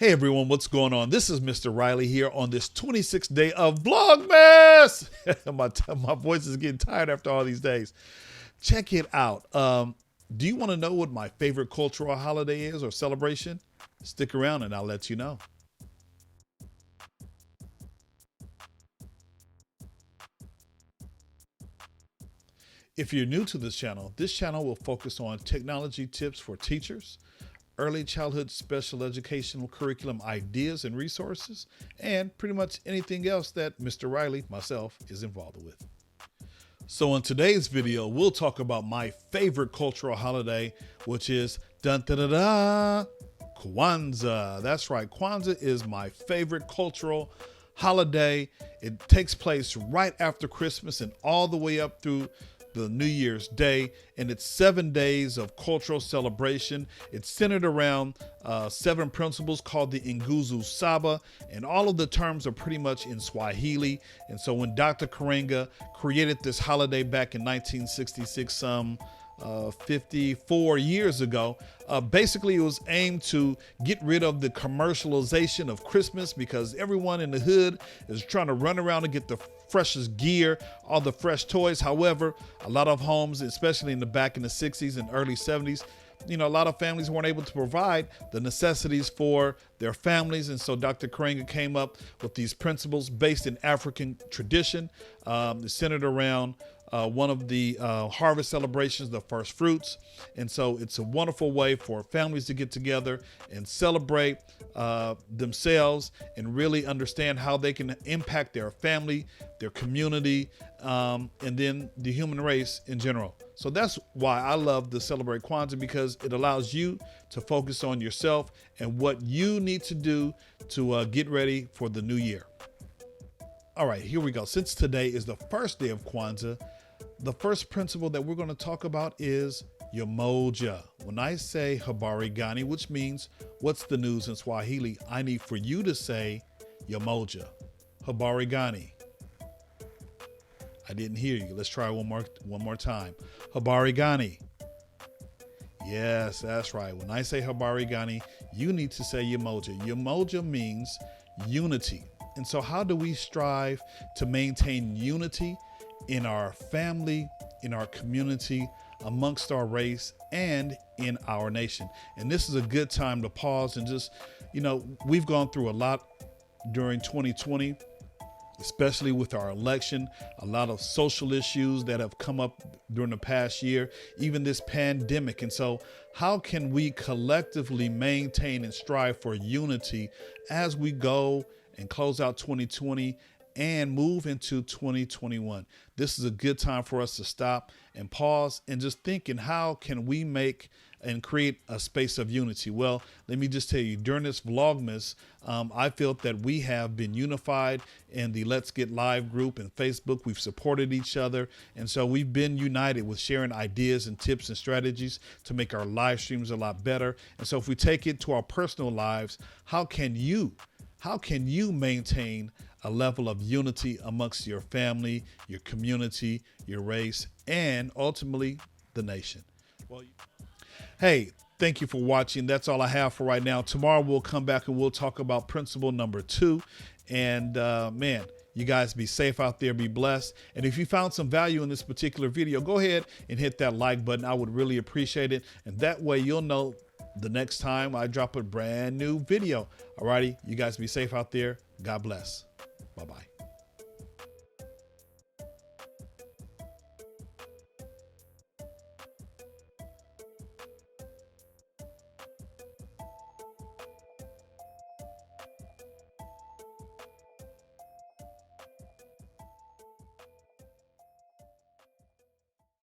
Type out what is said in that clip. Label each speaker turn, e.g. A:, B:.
A: Hey everyone, what's going on? This is Mr. Riley here on this 26th day of Vlogmas. my voice is getting tired after all these days. Check it out. Do you want to know what my favorite cultural holiday is or celebration? Stick around and I'll let you know. If you're new to this channel will focus on technology tips for teachers, early childhood special educational curriculum ideas and resources, and pretty much anything else that Mr. Riley, myself, is involved with. So in today's video, we'll talk about my favorite cultural holiday, which is Kwanzaa. That's right, Kwanzaa is my favorite cultural holiday. It takes place right after Christmas and all the way up through the New Year's Day, and it's 7 days of cultural celebration. It's centered around 7 principles called the Nguzo Saba, and all of the terms are pretty much in Swahili. And so when Dr. Karenga created this holiday back in 1966, 54 years ago, basically it was aimed to get rid of the commercialization of Christmas, because everyone in the hood is trying to run around and get the freshest gear, all the fresh toys. However, a lot of homes, especially in the 60s and early 70s, a lot of families weren't able to provide the necessities for their families. And so Dr. Karenga came up with these principles based in African tradition, centered around one of the harvest celebrations, the first fruits. And so it's a wonderful way for families to get together and celebrate themselves and really understand how they can impact their family, their community, and then the human race in general. So that's why I love to celebrate Kwanzaa, because it allows you to focus on yourself and what you need to do to get ready for the new year. All right, here we go. Since today is the first day of Kwanzaa, the first principle that we're going to talk about is Yamoja. When I say habari gani, which means what's the news in Swahili, I need for you to say Yamoja. Habari gani. I didn't hear you. Let's try one more time. Habari gani. Yes, that's right. When I say habari gani, you need to say Yamoja. Yamoja means unity. And so how do we strive to maintain unity in our family, in our community, amongst our race, and in our nation? And this is a good time to pause and just, we've gone through a lot during 2020, especially with our election, a lot of social issues that have come up during the past year, even this pandemic. And so how can we collectively maintain and strive for unity as we go and close out 2020 and move into 2021? This is a good time for us to stop and pause and just think, and how can we make and create a space of unity? Well, let me just tell you, during this Vlogmas, I felt that we have been unified in the Let's Get Live group and Facebook. We've supported each other. And so we've been united with sharing ideas and tips and strategies to make our live streams a lot better. And so if we take it to our personal lives, how can you maintain a level of unity amongst your family, your community, your race, and ultimately the nation? Well, hey, thank you for watching. That's all I have for right now. Tomorrow we'll come back and we'll talk about principle number 2. And man, you guys be safe out there, be blessed. And if you found some value in this particular video, go ahead and hit that like button. I would really appreciate it. And that way you'll know the next time I drop a brand new video. Alrighty, you guys be safe out there. God bless. Bye-bye.